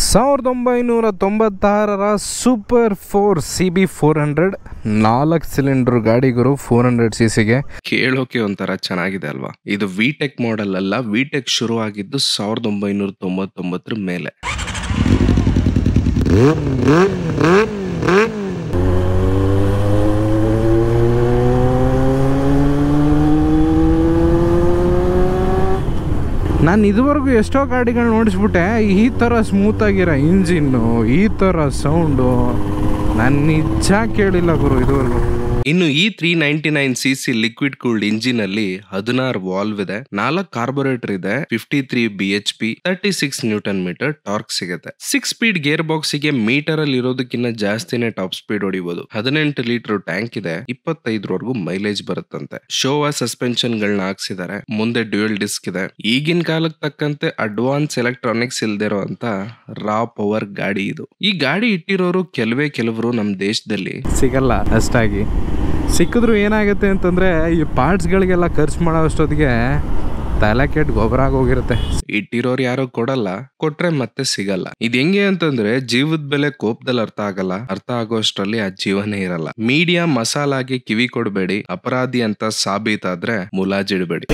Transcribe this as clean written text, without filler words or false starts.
1996 super 4 CB400 4 cylinder ಗಾಡಿ ಗುರು 400cc ಕೇಳೋಕೆ ಒಂಥರ ಚೆನ್ನಾಗಿದೆ ಅಲ್ವಾ. ಇದು ವಿಟೆಕ್ ಮಾಡೆಲ್ ಅಲ್ಲ, ವಿಟೆಕ್ ಶುರು ಆಗಿದ್ದು 1999 ಮೇಲೆ. ನಾನು ಇದುವರೆಗೂ ಎಷ್ಟೋ ಗಾಡಿಗಳು ನೋಡಿಸ್ಬಿಟ್ಟೆ, ಈ ಥರ ಸ್ಮೂತ್ ಆಗಿರೋ ಇಂಜಿನ್ನು, ಈ ಥರ ಸೌಂಡು ನಾನು ನಿಜ ಕೇಳಿಲ್ಲ ಗುರು ಇದುವರೆಗೂ. ಇನ್ನು ಈ 399cc ಲಿಕ್ವಿಡ್ ಕೂಲ್ಡ್ ಇಂಜಿನ್ ಅಲ್ಲಿ 16 ವಾಲ್ವ್ ಇದೆ, 4 ಕಾರ್ಬೊರೇಟರ್ ಇದೆ, 53 bhp, 36 ನ್ಯೂಟನ್ ಮೀಟರ್ ಟಾರ್ಕ್ ಸಿಗುತ್ತೆ. 6 ಸ್ಪೀಡ್ ಗೇರ್ ಬಾಕ್ಸ್ ಗೆ ಮೀಟರ್ ಅಲ್ಲಿ ಇರೋದಕ್ಕಿಂತ ಜಾಸ್ತಿನೇ ಟಾಪ್ ಸ್ಪೀಡ್ ಹೊಡಿಬಹುದು. 18 ಲೀಟರ್ ಟ್ಯಾಂಕ್ ಇದೆ, 25ವರೆಗೂ ಮೈಲೇಜ್ ಬರುತ್ತಂತೆ. ಶೋವಾ ಸಸ್ಪೆನ್ಷನ್ ಗಳನ್ನ ಹಾಕ್ಸಿದ್ದಾರೆ, ಮುಂದೆ ಡ್ಯೂಯಲ್ ಡಿಸ್ಕ್ ಇದೆ. ಈಗಿನ ಕಾಲಕ್ಕೆ ತಕ್ಕಂತೆ ಅಡ್ವಾನ್ಸ್ ಎಲೆಕ್ಟ್ರಾನಿಕ್ಸ್ ಇಲ್ದಿರೋ ಅಂತ ರಾ ಪವರ್ ಗಾಡಿ ಇದು. ಈ ಗಾಡಿ ಇಟ್ಟಿರೋರು ಕೆಲವರು ನಮ್ಮ ದೇಶದಲ್ಲಿ ಸಿಗಲ್ಲ ಅಷ್ಟಾಗಿ. ಸಿಕ್ಕಿದ್ರು ಏನಾಗುತ್ತೆ ಅಂತಂದ್ರೆ ಈ ಪಾರ್ಟ್ಸ್ಗಳಿಗೆಲ್ಲ ಖರ್ಚು ಮಾಡೋ ಅಷ್ಟೊತ್ತಿಗೆ ತಲೆ ಕೆಟ್ಟು ಗೊಬ್ಬರ ಆಗೋಗಿರುತ್ತೆ. ಇಟ್ಟಿರೋರು ಯಾರೋ ಕೊಡಲ್ಲ, ಕೊಟ್ರೆ ಮತ್ತೆ ಸಿಗಲ್ಲ. ಇದ್ ಹೆಂಗೆ ಅಂತಂದ್ರೆ ಜೀವದ ಬೆಲೆ ಕೋಪದಲ್ಲಿ ಅರ್ಥ ಆಗಲ್ಲ, ಅರ್ಥ ಆಗೋಷ್ಟರಲ್ಲಿ ಆ ಜೀವನೇ ಇರಲ್ಲ. ಮೀಡಿಯಾ ಮಸಾಲಾಗಿ ಕಿವಿ ಕೊಡಬೇಡಿ, ಅಪರಾಧಿ ಅಂತ ಸಾಬೀತಾದ್ರೆ ಮುಲಾಜಿಡಬೇಡಿ.